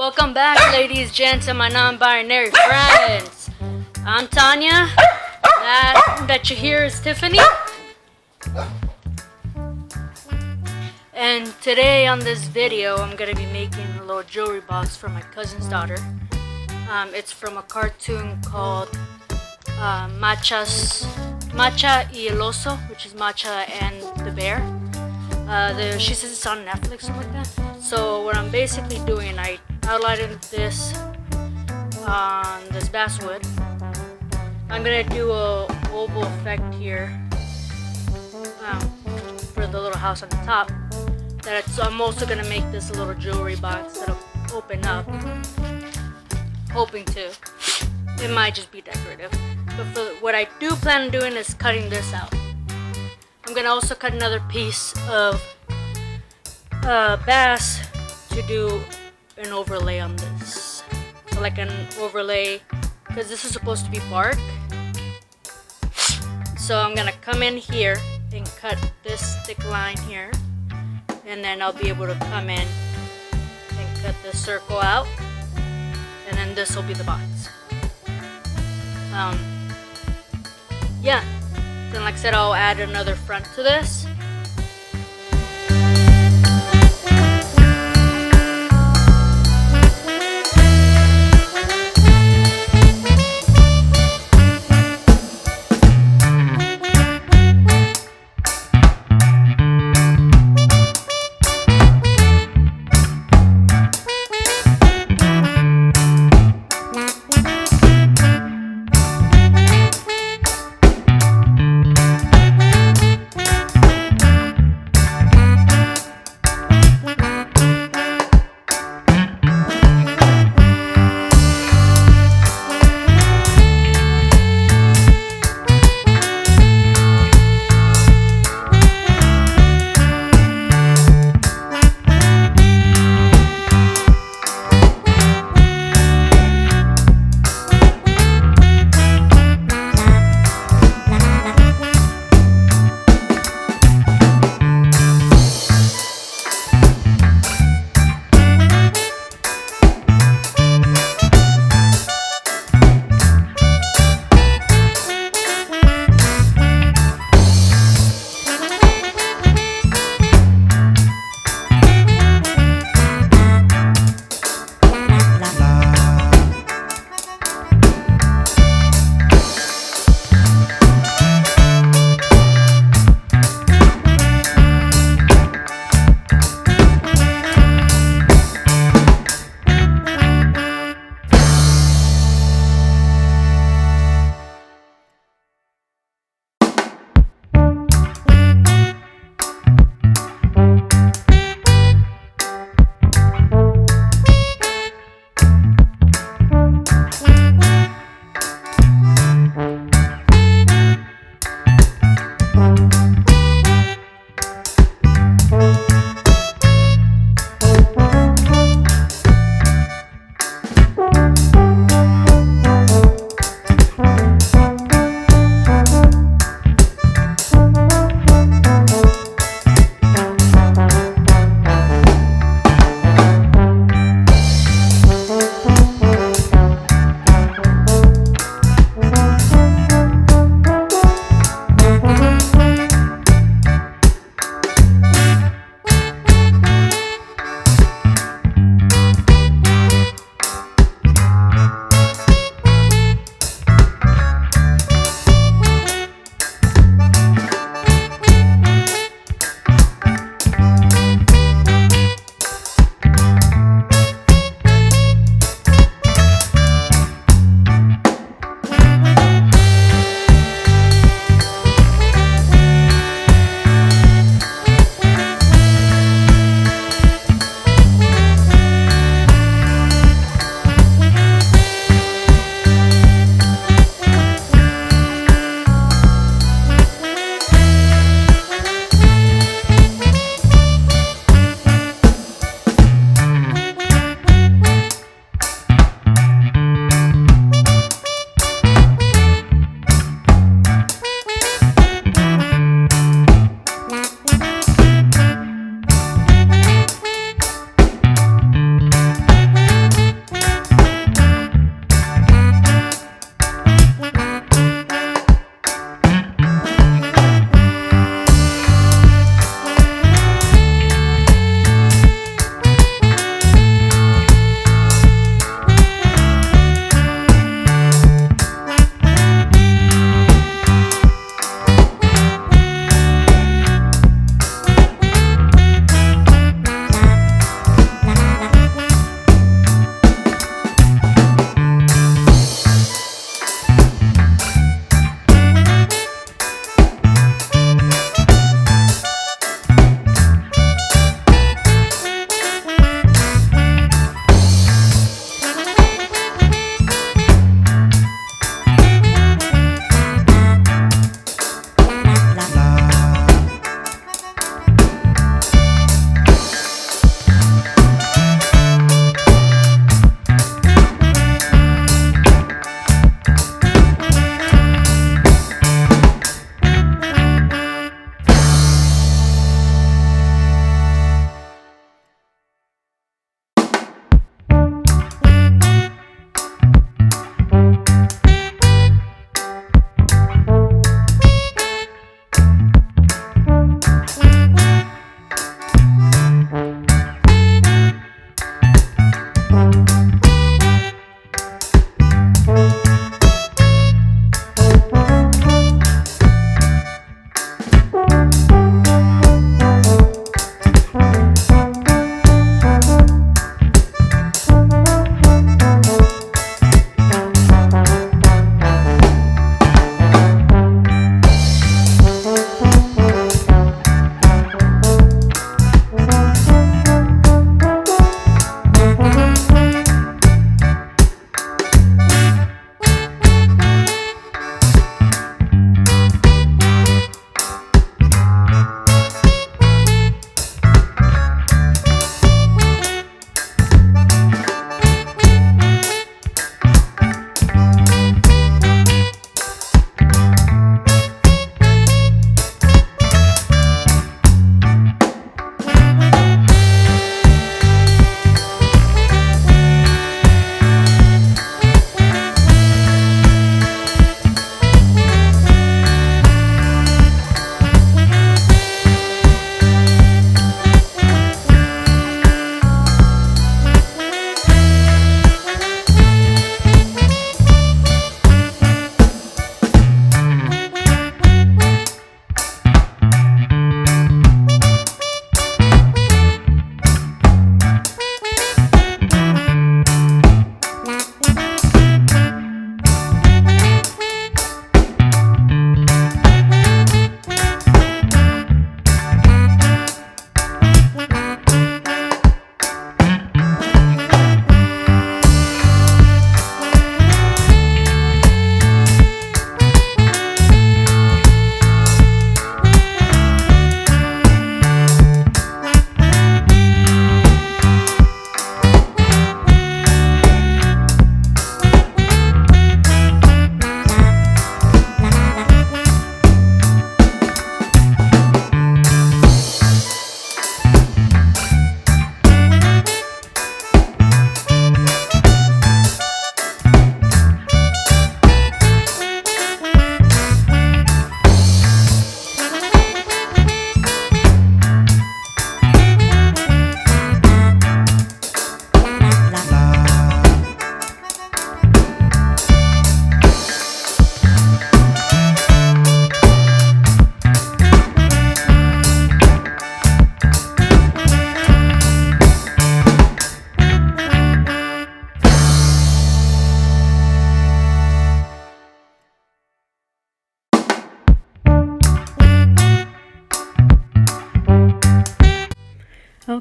Welcome back, ladies, gents, and my non-binary friends. I'm Tania. That you hear is Tiffany. And today on this video, I'm gonna be making a little jewelry box for my cousin's daughter. It's from a cartoon called Macha y el Oso, which is Macha and the Bear. She says it's on Netflix or something like that. So what I'm basically doing, I outlined this on this basswood. I'm gonna do a oval effect here for the little house on the top. I'm also gonna make this a little jewelry box that'll open up. Hoping to. It might just be decorative. But what I do plan on doing is cutting this out. I'm gonna also cut another piece of bass to do an overlay on this. So like an overlay, because this is supposed to be bark. So I'm gonna come in here and cut this thick line here. And then I'll be able to come in and cut this circle out. And then this will be the box. Yeah. Then like I said, I'll add another front to this.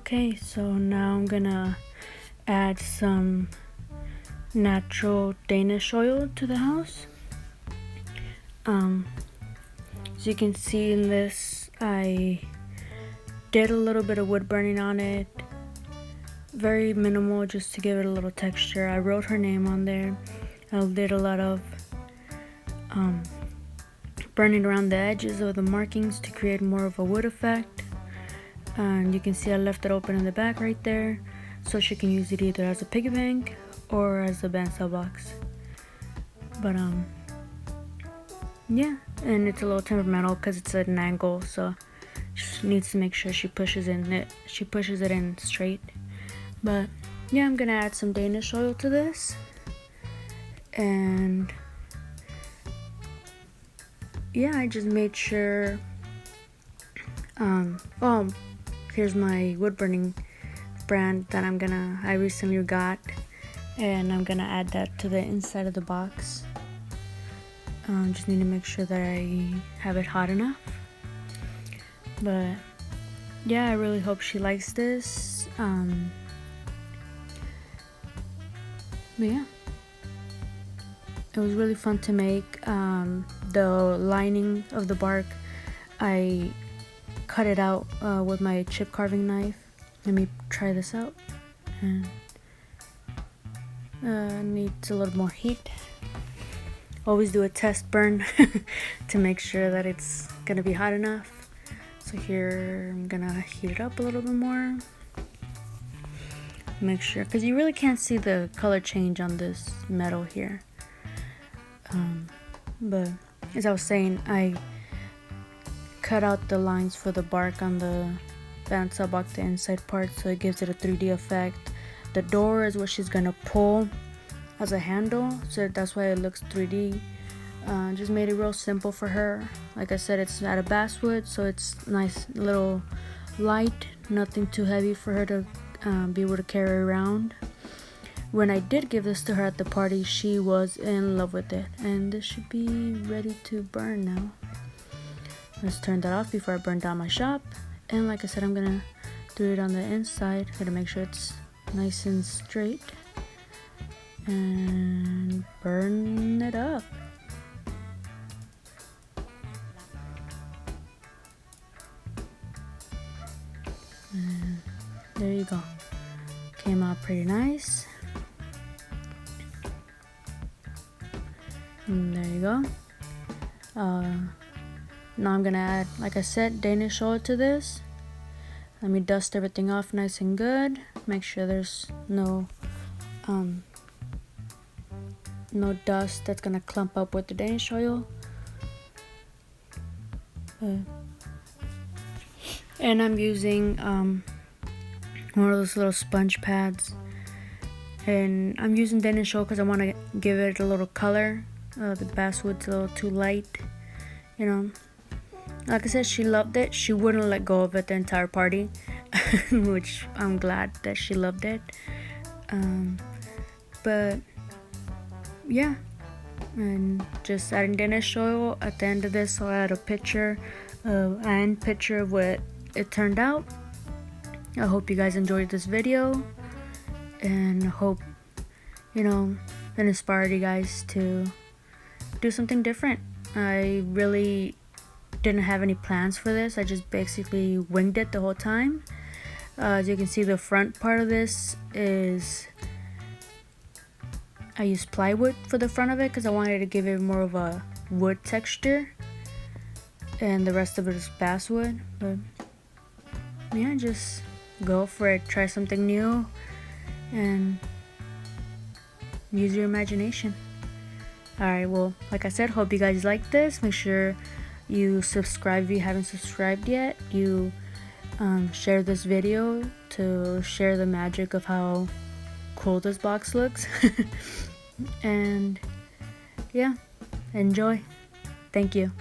Okay, so now I'm gonna add some natural Danish oil to the house. As you can see in this, I did a little bit of wood burning on it, very minimal, just to give it a little texture. I wrote her name on there. I did a lot of burning around the edges of the markings to create more of a wood effect. And you can see I left it open in the back right there, so she can use it either as a piggy bank or as a bandsaw box. But yeah, and it's a little temperamental because it's at an angle, so she needs to make sure she pushes it in straight. But yeah, I'm gonna add some Danish oil to this, and yeah, I just made sure. Oh, here's my wood burning brand that I recently got, and I'm gonna add that to the inside of the box. Just need to make sure that I have it hot enough. But yeah, I really hope she likes this. But yeah, it was really fun to make. The lining of the bark, I cut it out with my chip carving knife. Let me try this out. And needs a little more heat. Always do a test burn to make sure that it's gonna be hot enough. So here I'm gonna heat it up a little bit more. Make sure, because you really can't see the color change on this metal here. But as I was saying, I cut out the lines for the bark on the bandsaw box, the inside part, so it gives it a 3D effect. The door is what she's gonna pull as a handle, so that's why it looks 3D. Just made it real simple for her. Like I said, it's out of basswood, so it's nice, little light, nothing too heavy for her to be able to carry around. When I did give this to her at the party, she was in love with it, and this should be ready to burn now. Let's turn that off before I burn down my shop. And like I said, I'm gonna do it on the inside. Gotta make sure it's nice and straight and burn it up. And there you go. Came out pretty nice. And there you go. Now I'm gonna add, like I said, Danish oil to this. Let me dust everything off nice and good. Make sure there's no dust that's gonna clump up with the Danish oil. And I'm using one of those little sponge pads, and I'm using Danish oil because I want to give it a little color. The basswood's a little too light, you know. Like I said, she loved it. She wouldn't let go of it the entire party, which I'm glad that she loved it. But yeah, and just adding Danish oil. At the end of this, I'll add a picture of what it turned out. I hope you guys enjoyed this video, and hope, you know, it inspired you guys to do something different. I really didn't have any plans for this. I just basically winged it the whole time. As you can see, the front part of this is, I used plywood for the front of it because I wanted to give it more of a wood texture, and the rest of it is basswood. But yeah, just go for it. Try something new and use your imagination. Alright, well, like I said, hope you guys like this. Make sure you subscribe if you haven't subscribed yet. You share this video to share the magic of how cool this box looks. And yeah, enjoy. Thank you.